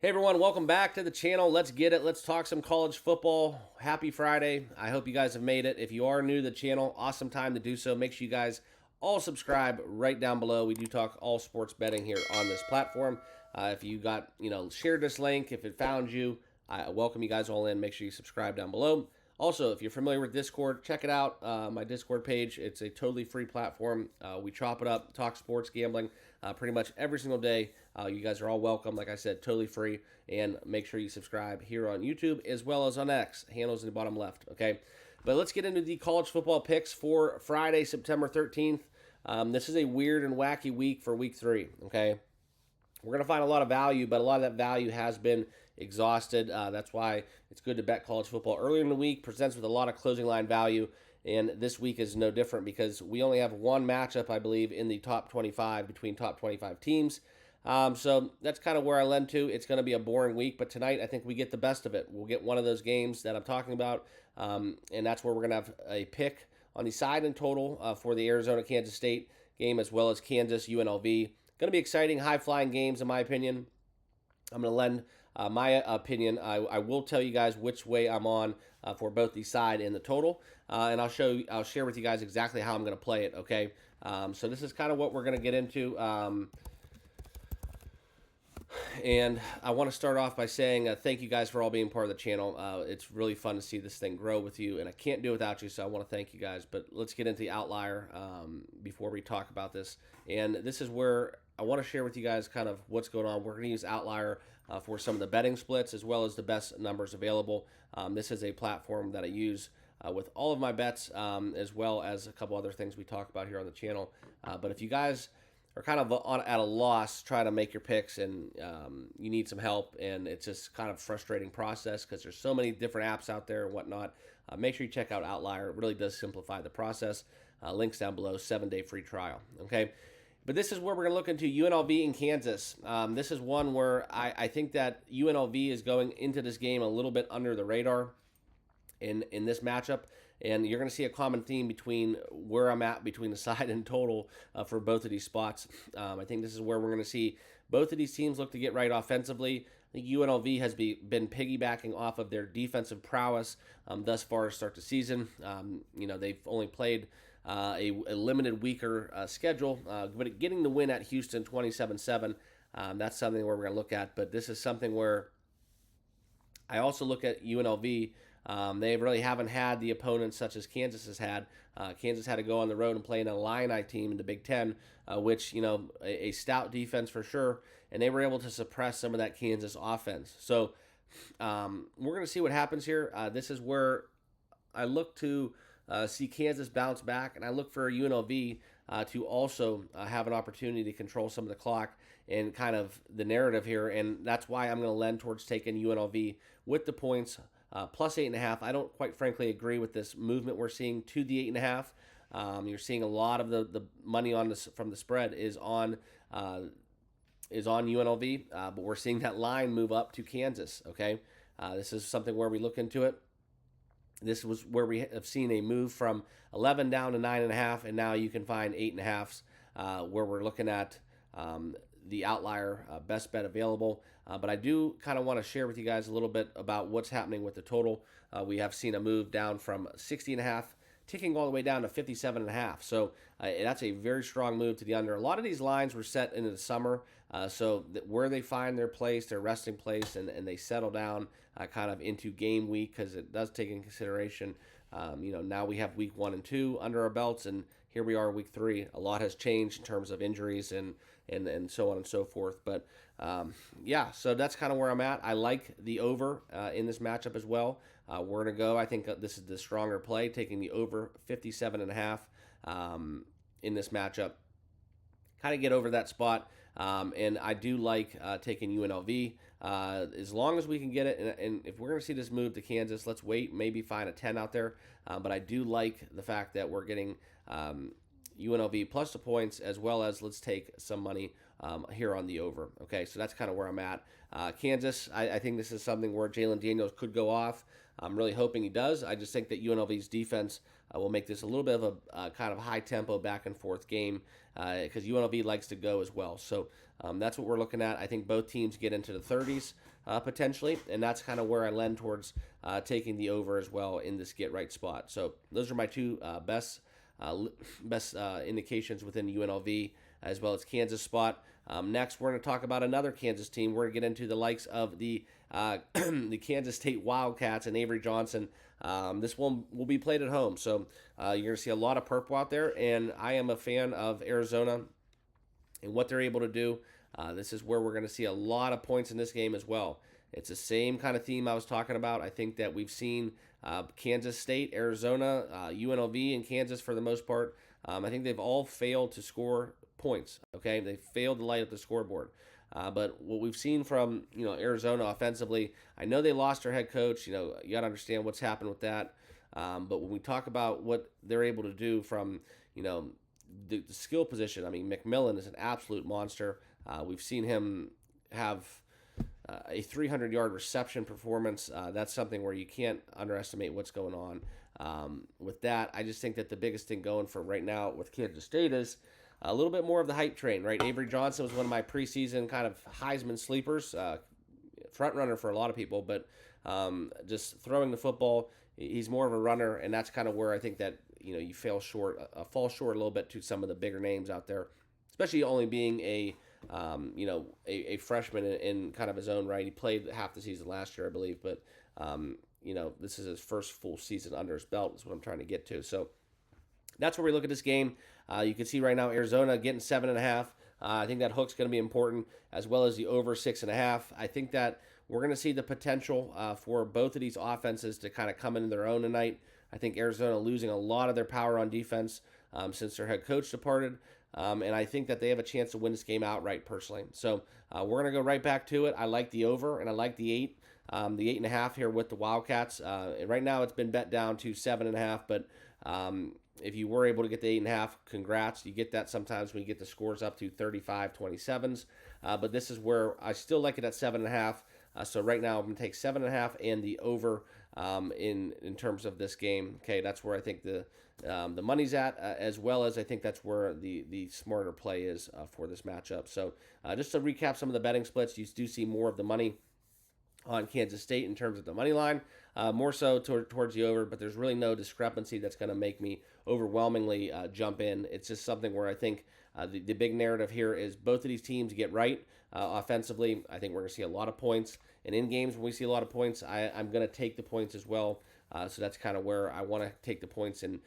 Hey everyone, welcome back to the channel. Let's get it. Let's talk some college football. Happy Friday. I hope you guys have made it. If you are new to the channel, awesome time to do so. Make sure you guys all subscribe right down below. We do talk all sports betting here on this platform. If you got, shared this link, if it found you, I welcome you guys all in. Make sure you subscribe down below. Also, if you're familiar with Discord, check it out. My Discord page. It's a totally free platform. We chop it up, talk sports, gambling, pretty much every single day. You guys are all welcome. Like I said, totally free. And make sure you subscribe here on YouTube as well as on X. Handles in the bottom left. Okay. But let's get into the college football picks for Friday, September 13th. This is a weird and wacky week for week 3. Okay. We're going to find a lot of value, but a lot of that value has been exhausted. That's why it's good to bet college football earlier in the week. Presents with a lot of closing line value. And this week is no different because we only have one matchup, I believe, in the top 25 between top 25 teams. So that's kind of where I lend to. It's going to be a boring week, but tonight I think we get the best of it. We'll get one of those games that I'm talking about, and that's where we're going to have a pick on the side and total for the Arizona-Kansas State game as well as Kansas-UNLV. Going to be exciting, high-flying games in my opinion. I'm going to lend my opinion. I will tell you guys which way I'm on for both the side and the total, and I'll share with you guys exactly how I'm going to play it. Okay, so this is kind of what we're going to get into. And I want to start off by saying thank you guys for all being part of the channel. It's really fun to see this thing grow with you, and I can't do it without you, so I want to thank you guys. But let's get into the outlier before we talk about this. And this is where I want to share with you guys kind of what's going on. We're going to use Outlier for some of the betting splits as well as the best numbers available. This is a platform that I use with all of my bets as well as a couple other things we talk about here on the channel. But if you guys are kind of at a loss trying to make your picks and you need some help and it's just kind of frustrating process because there's so many different apps out there and whatnot, make sure you check out Outlier. It really does simplify the process. Links down below, 7-day free trial. Okay, but this is where we're going to look into UNLV and Kansas. This is one where I think that UNLV is going into this game a little bit under the radar in this matchup. And you're going to see a common theme between where I'm at between the side and total for both of these spots. I think this is where we're going to see both of these teams look to get right offensively. I think UNLV has been piggybacking off of their defensive prowess thus far to start the season. They've only played a limited weaker schedule, but getting the win at Houston 27-7, that's something where we're going to look at. But this is something where I also look at UNLV. They really haven't had the opponents such as Kansas has had. Kansas had to go on the road and play an Illini team in the Big Ten, which, a stout defense for sure, and they were able to suppress some of that Kansas offense. So we're going to see what happens here. This is where I look to see Kansas bounce back, and I look for UNLV to also have an opportunity to control some of the clock and kind of the narrative here, and that's why I'm going to lend towards taking UNLV with the points. Plus 8.5. I don't quite frankly agree with this movement we're seeing to the 8.5. You're seeing a lot of the money on this from the spread is on UNLV, but we're seeing that line move up to Kansas. Okay, this is something where we look into it. This was where we have seen a move from 11 down to 9.5, and now you can find 8.5s where we're looking at the Outlier best bet available. But I do kind of want to share with you guys a little bit about what's happening with the total. We have seen a move down from 60.5, ticking all the way down to 57.5. So that's a very strong move to the under. A lot of these lines were set into the summer, so where they find their place, their resting place, and they settle down kind of into game week because it does take in consideration. Now we have week 1 and 2 under our belts, and here we are week 3. A lot has changed in terms of injuries and so on and so forth. But so that's kind of where I'm at. I like the over in this matchup as well. We're going to go. I think this is the stronger play, taking the over 57.5 in this matchup. Kind of get over that spot. And I do like taking UNLV as long as we can get it. And if we're going to see this move to Kansas, let's wait, maybe find a 10 out there. But I do like the fact that we're getting UNLV plus the points, as well as let's take some money here on the over. Okay, so that's kind of where I'm at. Kansas, I think this is something where Jalen Daniels could go off. I'm really hoping he does. I just think that UNLV's defense will make this a little bit of a kind of high-tempo back-and-forth game, because UNLV likes to go as well. So that's what we're looking at. I think both teams get into the 30s potentially, and that's kind of where I lend towards taking the over as well in this get right spot. So those are my two best indications within UNLV, as well as Kansas spot. Next, we're going to talk about another Kansas team. We're going to get into the likes of the the Kansas State Wildcats and Avery Johnson. This one will be played at home, so you're going to see a lot of purple out there, and I am a fan of Arizona and what they're able to do. This is where we're going to see a lot of points in this game as well. It's the same kind of theme I was talking about. I think that we've seen Kansas State, Arizona, UNLV, and Kansas for the most part. I think they've all failed to score points. Okay, they failed to light up the scoreboard. But what we've seen from Arizona offensively, I know they lost their head coach. You got to understand what's happened with that. But when we talk about what they're able to do from the skill position, I mean McMillan is an absolute monster. We've seen him have a 300-yard reception performance. That's something where you can't underestimate what's going on. With that, I just think that the biggest thing going for right now with Kansas State is a little bit more of the hype train, right? Avery Johnson was one of my preseason kind of Heisman sleepers, front runner for a lot of people, but just throwing the football, he's more of a runner, and that's kind of where I think that you fall short a little bit to some of the bigger names out there, especially only being a freshman in kind of his own right. He played half the season last year, I believe, but this is his first full season under his belt. Is what I'm trying to get to. So that's where we look at this game. You can see right now Arizona getting 7.5. I think that hook's going to be important, as well as the over 6.5. I think that we're going to see the potential for both of these offenses to kind of come into their own tonight. I think Arizona losing a lot of their power on defense since their head coach departed. And I think that they have a chance to win this game outright, personally. So we're going to go right back to it. I like the over, and I like the 8. The 8.5 here with the Wildcats. Right now it's been bet down to 7.5, but if you were able to get the 8.5, congrats. You get that sometimes when you get the scores up to 35-27s. But this is where I still like it at 7.5. So right now I'm going to take 7.5 and the over in terms of this game. Okay, that's where I think the money's at, as well as I think that's where the smarter play is for this matchup. So just to recap some of the betting splits, you do see more of the money on Kansas State in terms of the money line, more so towards the over, but there's really no discrepancy that's going to make me overwhelmingly jump in. It's just something where I think the big narrative here is both of these teams get right offensively. I think we're going to see a lot of points, and in games when we see a lot of points, I'm going to take the points as well. So that's kind of where I want to take the points in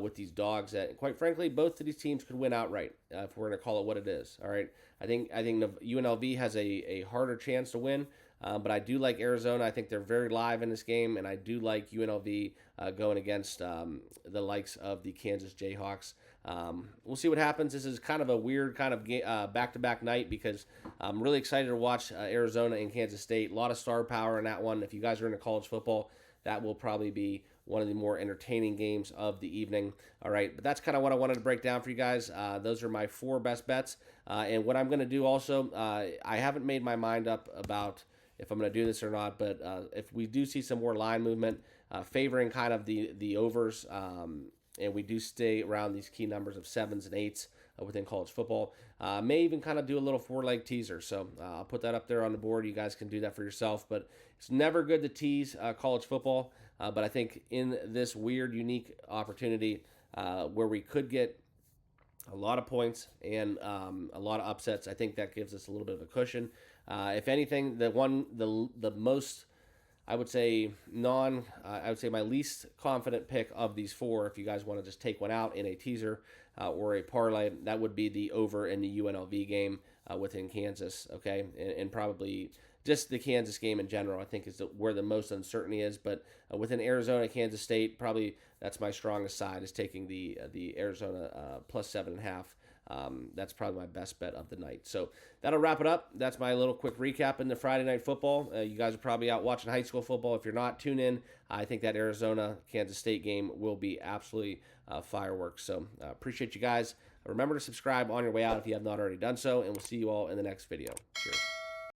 with these dogs that, quite frankly, both of these teams could win outright if we're going to call it what it is. All right, I think UNLV has a harder chance to win. But I do like Arizona. I think they're very live in this game, and I do like UNLV going against the likes of the Kansas Jayhawks. We'll see what happens. This is kind of a weird kind of back-to-back night because I'm really excited to watch Arizona and Kansas State. A lot of star power in that one. If you guys are into college football, that will probably be one of the more entertaining games of the evening. All right, but that's kind of what I wanted to break down for you guys. Those are my 4 best bets. And what I'm going to do also, I haven't made my mind up about if I'm going to do this or not, but if we do see some more line movement favoring kind of the overs, and we do stay around these key numbers of 7s and 8s within college football, may even kind of do a little 4-leg teaser. So I'll put that up there on the board. You guys can do that for yourself, but it's never good to tease college football. But I think in this weird, unique opportunity where we could get a lot of points and a lot of upsets, I think that gives us a little bit of a cushion. If anything, the most, I would say my least confident pick of these 4, if you guys want to just take one out in a teaser or a parlay, that would be the over in the UNLV game within Kansas, okay? And probably just the Kansas game in general, I think, is where the most uncertainty is. But within Arizona, Kansas State, probably that's my strongest side, is taking the Arizona plus 7.5. That's probably my best bet of the night. So that'll wrap it up. That's my little quick recap into Friday Night Football. You guys are probably out watching high school football. If you're not, tune in. I think that Arizona-Kansas State game will be absolutely fireworks. So appreciate you guys. Remember to subscribe on your way out if you have not already done so, and we'll see you all in the next video. Cheers.